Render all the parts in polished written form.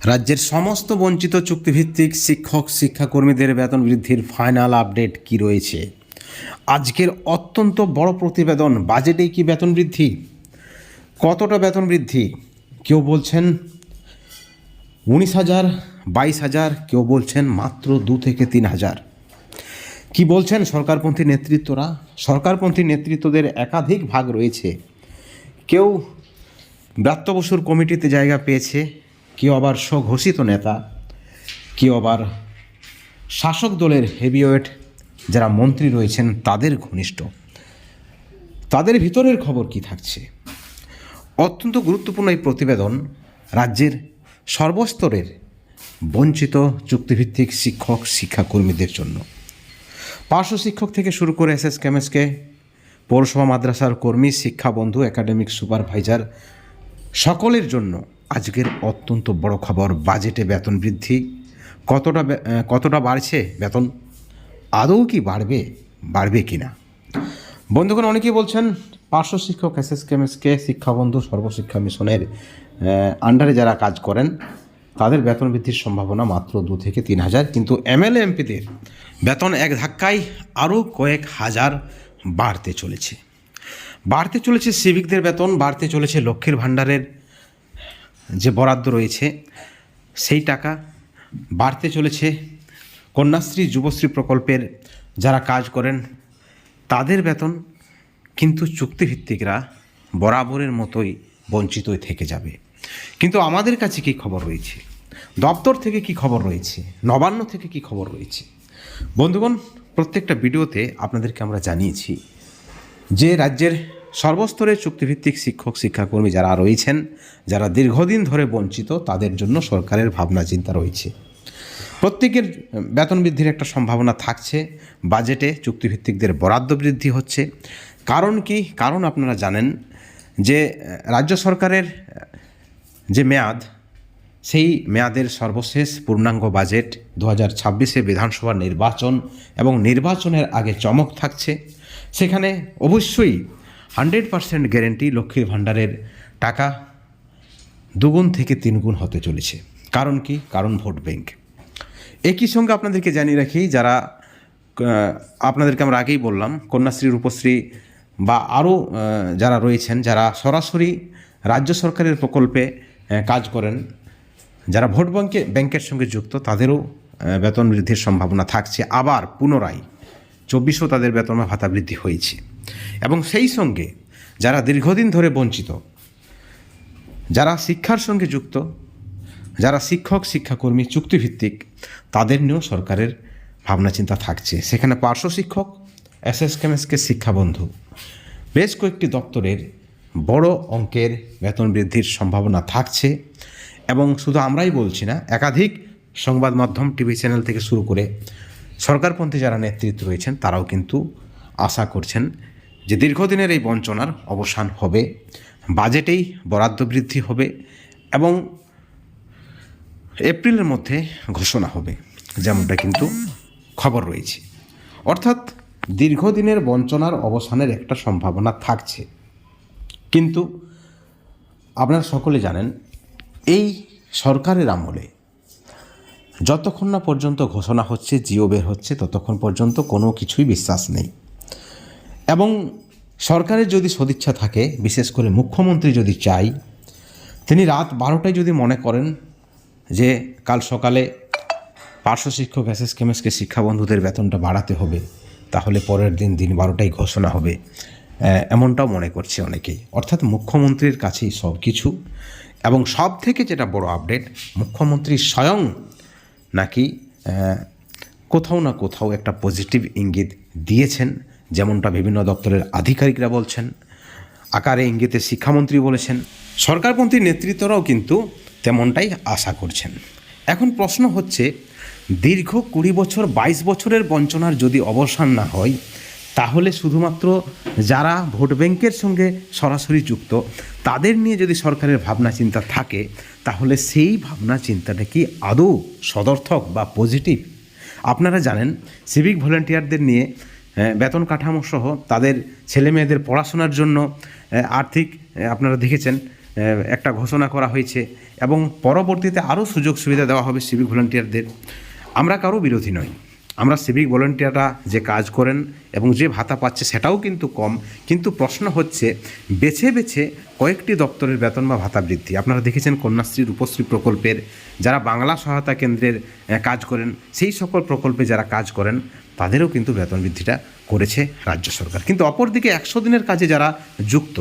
রাজ্যের সমস্ত বঞ্চিত চুক্তিভিত্তিক শিক্ষক শিক্ষাকর্মীদের বেতন বৃদ্ধির ফাইনাল আপডেট কি রয়েছে? আজকের অত্যন্ত বড় প্রতিবেদন। বাজেটেই কি বেতন বৃদ্ধি? কতটা বেতন বৃদ্ধি? কেউ বলছেন 19,000, 22,000, কেউ বলছেন মাত্র 2 থেকে 3,000। কি বলছেন সরকারপন্থী নেতৃত্বরা? সরকারপন্থী নেতৃত্বদের একাধিক ভাগ রয়েছে। কেউ ব্রাত্য বসুর কমিটিতে জায়গা পেয়েছে, কেউ আবার স্বঘোষিত নেতা, কেউ আবার শাসক দলের হেভিওয়েট যারা মন্ত্রী রয়েছেন তাদের ঘনিষ্ঠ। তাদের ভিতরের খবর কি থাকছে? অত্যন্ত গুরুত্বপূর্ণ এই প্রতিবেদন রাজ্যের সর্বস্তরের বঞ্চিত চুক্তিভিত্তিক শিক্ষক শিক্ষাকর্মীদের জন্য। পার্শ্ব শিক্ষক থেকে শুরু করে এসএস কেমএসকে, পৌরসভা মাদ্রাসার কর্মী, শিক্ষা বন্ধু, একাডেমিক সুপারভাইজার সকলের জন্য আজকের অত্যন্ত বড় খবর। বাজেটে বেতন বৃদ্ধি কতটা বাড়ছে বেতন? আদৌ কি বাড়বে কি না? বন্ধুগণ, অনেকেই বলছেন পার্শ্ব শিক্ষক এসএস কেমএসকে, শিক্ষাবন্ধু, সর্বশিক্ষা মিশনের আন্ডারে যারা কাজ করেন তাদের বেতন বৃদ্ধির সম্ভাবনা মাত্র 2 থেকে 3,000, কিন্তু এমএলএ এমপিদের বেতন এক ধাক্কায় আরও কয়েক হাজার বাড়তে চলেছে সিভিকদের বেতন, বাড়তে চলেছে লক্ষ্মীর ভাণ্ডারের যে বরাদ্দ রয়েছে সেই টাকা, বাড়তে চলেছে কন্যাশ্রী যুবশ্রী প্রকল্পের যারা কাজ করেন তাদের বেতন, কিন্তু চুক্তিভিত্তিকরা বরাবরের মতোই বঞ্চিতই থেকে যাবে। কিন্তু আমাদের কাছে কী খবর রয়েছে? দপ্তর থেকে কি খবর রয়েছে? নবান্ন থেকে কি খবর রয়েছে? বন্ধুগণ, প্রত্যেকটা ভিডিওতে আপনাদেরকে আমরা জানিয়েছি যে রাজ্যের সর্বস্তরের চুক্তিভিত্তিক শিক্ষক শিক্ষাকর্মী যারা রয়েছেন, যারা দীর্ঘদিন ধরে বঞ্চিত, তাদের জন্য সরকারের ভাবনা চিন্তা রয়েছে। প্রত্যেকের বেতন বৃদ্ধির একটা সম্ভাবনা থাকছে। বাজেটে চুক্তিভিত্তিকদের বরাদ্দ বৃদ্ধি হচ্ছে। কারণ কি? কারণ আপনারা জানেন যে রাজ্য সরকারের যে মেয়াদ, সেই মেয়াদের সর্বশেষ পূর্ণাঙ্গ বাজেট 2026-এ বিধানসভা নির্বাচন এবং নির্বাচনের আগে চমক থাকছে। সেখানে অবশ্যই 100% গ্যারেন্টি লক্ষ্মীর ভাণ্ডারের টাকা 2 গুণ থেকে 3 গুণ হতে চলেছে। কারণ কি? কারণ ভোট ব্যাংক। একই সঙ্গে আপনাদেরকে জানিয়ে রাখি, যারা আপনাদেরকে আমরা আগেই বললাম কন্যাশ্রী, রূপশ্রী বা আরও যারা রয়েছেন, যারা সরাসরি রাজ্য সরকারের প্রকল্পে কাজ করেন, যারা ভোট ব্যাংকের সঙ্গে যুক্ত, তাদেরও বেতন বৃদ্ধির সম্ভাবনা থাকছে। আবার পুনরায় 2400 তাদের বেতন ভাতা বৃদ্ধি হয়েছে। এবং সেই সঙ্গে যারা দীর্ঘদিন ধরে বঞ্চিত, যারা শিক্ষার সঙ্গে যুক্ত, যারা শিক্ষক শিক্ষাকর্মী চুক্তিভিত্তিক, তাদের নিয়েও সরকারের ভাবনা চিন্তা থাকছে। সেখানে পার্শ্ব শিক্ষক, এসএস কেমএসকে, শিক্ষাবন্ধু, বেশ কয়েকটি দপ্তরের বড় অঙ্কের বেতন বৃদ্ধির সম্ভাবনা থাকছে। এবং শুধু আমরাই বলছি না, একাধিক সংবাদ মাধ্যম, টিভি চ্যানেল থেকে শুরু করে সরকারপন্থী যারা নেতৃত্ব রয়েছেন তারাও কিন্তু আশা করছেন যে দীর্ঘদিনের এই বঞ্চনার অবসান হবে, বাজেটেই বরাদ্দ বৃদ্ধি হবে এবং এপ্রিলের মধ্যে ঘোষণা হবে, যেমনটা কিন্তু খবর রয়েছে। অর্থাৎ দীর্ঘদিনের বঞ্চনার অবসানের একটা সম্ভাবনা থাকছে। কিন্তু আপনারা সকলে জানেন, এই সরকারের আমলে যতক্ষণ না পর্যন্ত ঘোষণা হচ্ছে, জিও বের হচ্ছে, ততক্ষণ পর্যন্ত কোনো কিছুই বিশ্বাস নেই। এবং সরকারের যদি সদিচ্ছা থাকে, বিশেষ করে মুখ্যমন্ত্রী যদি চাই, তিনি রাত 12টায় যদি মনে করেন যে কাল সকালে পার্শ্ব শিক্ষক এসএস কেমএসকে, শিক্ষাবন্ধুদের বেতনটা বাড়াতে হবে, তাহলে পরের দিন 12টায় ঘোষণা হবে, এমনটাও মনে করছে অনেকেই। অর্থাৎ মুখ্যমন্ত্রীর কাছেই সব কিছু। এবং সব থেকে যেটা বড় আপডেট, মুখ্যমন্ত্রী স্বয়ং নাকি কোথাও না কোথাও একটা পজিটিভ ইঙ্গিত দিয়েছেন, যেমনটা বিভিন্ন দপ্তরের আধিকারিকরা বলছেন, আকারে ইঙ্গিতে শিক্ষামন্ত্রী বলেছেন, সরকারপন্থী নেতৃত্বরাও কিন্তু তেমনটাই আশা করছেন। এখন প্রশ্ন হচ্ছে, দীর্ঘ 20 বছর, 22 বছরের বঞ্চনার যদি অবসান না হয়, তাহলে শুধুমাত্র যারা ভোট ব্যাংকের সঙ্গে সরাসরি যুক্ত তাদের নিয়ে যদি সরকারের ভাবনা চিন্তা থাকে, তাহলে সেই ভাবনা চিন্তাটা কি আদৌ সদর্থক বা পজিটিভ? আপনারা জানেন, সিভিক ভলেন্টিয়ারদের নিয়ে বেতন কাঠামো সহ তাদের ছেলে মেয়েদের পড়াশোনার জন্য আর্থিক, আপনারা দেখেছেন একটা ঘোষণা করা হয়েছে এবং পরবর্তীতে আরও সুযোগ সুবিধা দেওয়া হবে সিভিক ভলেন্টিয়ারদের। আমরা কারো বিরোধী নই, আমরা সিভিক ভলেন্টিয়াররা যে কাজ করেন এবং যে ভাতা পাচ্ছে সেটাও কিন্তু কম, কিন্তু প্রশ্ন হচ্ছে বেছে বেছে কয়েকটি দপ্তরের বেতন বা ভাতা বৃদ্ধি। আপনারা দেখেছেন কন্যাশ্রী রূপশ্রী প্রকল্পের যারা বাংলা সহায়তা কেন্দ্রের কাজ করেন, সেই সকল প্রকল্পে যারা কাজ করেন তাদেরও কিন্তু বেতন বৃদ্ধিটা করেছে রাজ্য সরকার। কিন্তু অপরদিকে 100 দিনের কাজে যারা যুক্ত,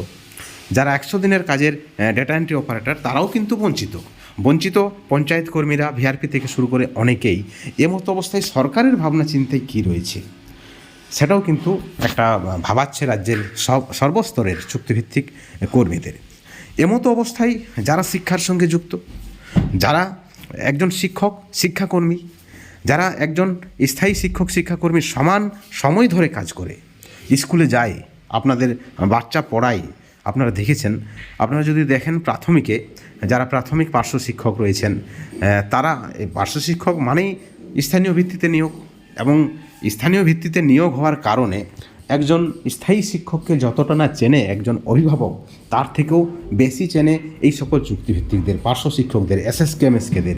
যারা 100 দিনের কাজের ডেটা এন্ট্রি অপারেটর, তারাও কিন্তু বঞ্চিত পঞ্চায়েত কর্মীরা, ভিআরপি থেকে শুরু করে অনেকেই। এমতো অবস্থায় সরকারের ভাবনা চিন্তায় কী রয়েছে সেটাও কিন্তু একটা ভাবাচ্ছে রাজ্যের সর্বস্তরের চুক্তিভিত্তিক কর্মীদের। এমতো অবস্থায় যারা শিক্ষার সঙ্গে যুক্ত, যারা একজন শিক্ষাকর্মী, যারা একজন স্থায়ী শিক্ষাকর্মীর সমান সময় ধরে কাজ করে, স্কুলে যায়, আপনাদের বাচ্চা পড়ায়, আপনারা দেখেছেন। আপনারা যদি দেখেন প্রাথমিকে যারা প্রাথমিক পার্শ্ব শিক্ষক রয়েছেন, তারা পার্শ্ব শিক্ষক মানেই স্থানীয় ভিত্তিতে নিয়োগ, এবং স্থানীয় ভিত্তিতে নিয়োগ হওয়ার কারণে একজন স্থায়ী শিক্ষককে যতটা না চেনে একজন অভিভাবক, তার থেকেও বেশি চেনে এই সকল চুক্তিভিত্তিকদের, পার্শ্ব শিক্ষকদের, এসএসকে এমএসকেদের।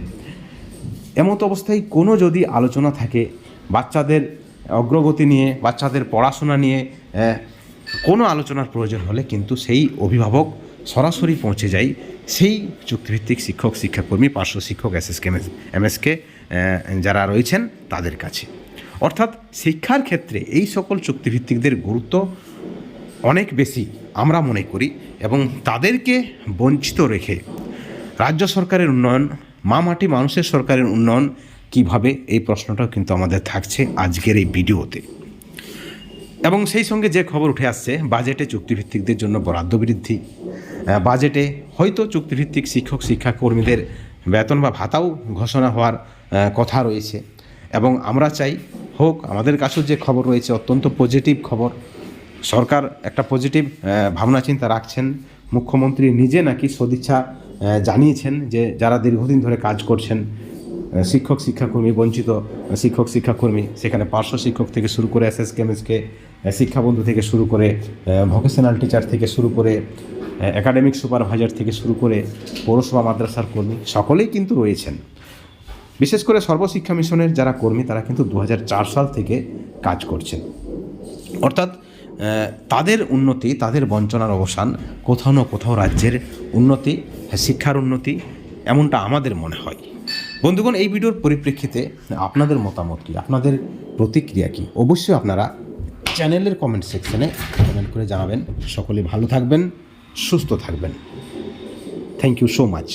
এমতো অবস্থায় কোনো যদি আলোচনা থাকে বাচ্চাদের অগ্রগতি নিয়ে, বাচ্চাদের পড়াশোনা নিয়ে কোনো আলোচনার প্রয়োজন হলে কিন্তু সেই অভিভাবক সরাসরি পৌঁছে যায় সেই চুক্তিভিত্তিক শিক্ষাকর্মী, পার্শ্ব শিক্ষক, এসএসকে এমএসকে যারা রয়েছেন তাদের কাছে। অর্থাৎ শিক্ষার ক্ষেত্রে এই সকল চুক্তিভিত্তিকদের গুরুত্ব অনেক বেশি আমরা মনে করি, এবং তাদেরকে বঞ্চিত রেখে রাজ্য সরকারের উন্নয়ন, মাটি মানুষের সরকারের উন্নয়ন কিভাবে, এই প্রশ্নটাও কিন্তু আমাদের থাকছে আজকের এই ভিডিওতে। এবং সেই সঙ্গে যে খবর উঠে আসছে, বাজেটে চুক্তিভিত্তিকদের জন্য বরাদ্দ বৃদ্ধি, বাজেটে হয়তো চুক্তিভিত্তিক শিক্ষাকর্মীদের বেতন বা ভাতাও ঘোষণা হওয়ার কথা রয়েছে। এবং আমরা চাই হোক, আমাদের কাছেও যে খবর রয়েছে অত্যন্ত পজিটিভ খবর। সরকার একটা পজিটিভ ভাবনা চিন্তা রাখছেন। মুখ্যমন্ত্রী নিজে নাকি সদিচ্ছা জানিয়েছেন যে যারা দীর্ঘদিন ধরে কাজ করছেন, শিক্ষাকর্মী, বঞ্চিত শিক্ষাকর্মী, সেখানে পার্শ্ব শিক্ষক থেকে শুরু করে এসএসকে এমএসকে, শিক্ষাবন্ধু থেকে শুরু করে ভোকেশনাল টিচার থেকে শুরু করে একাডেমিক সুপারভাইজার থেকে শুরু করে পৌরসভা মাদ্রাসার কর্মী, সকলেই কিন্তু রয়েছেন। বিশেষ করে সর্বশিক্ষা মিশনের যারা কর্মী, তারা কিন্তু 2004 সাল থেকে কাজ করছেন। অর্থাৎ তাদের উন্নতি, তাদের বঞ্চনার অবসান, কোথাও না কোথাও রাজ্যের উন্নতি, শিক্ষার উন্নতি, এমনটা আমাদের মনে হয়। বন্ধুগণ, এই ভিডিওর পরিপ্রেক্ষিতে আপনাদের মতামত কী, আপনাদের প্রতিক্রিয়া কী, অবশ্যই আপনারা চ্যানেলের কমেন্ট সেকশনে কমেন্ট করে জানাবেন। সকলে ভালো থাকবেন, সুস্থ থাকবেন। Thank you so much.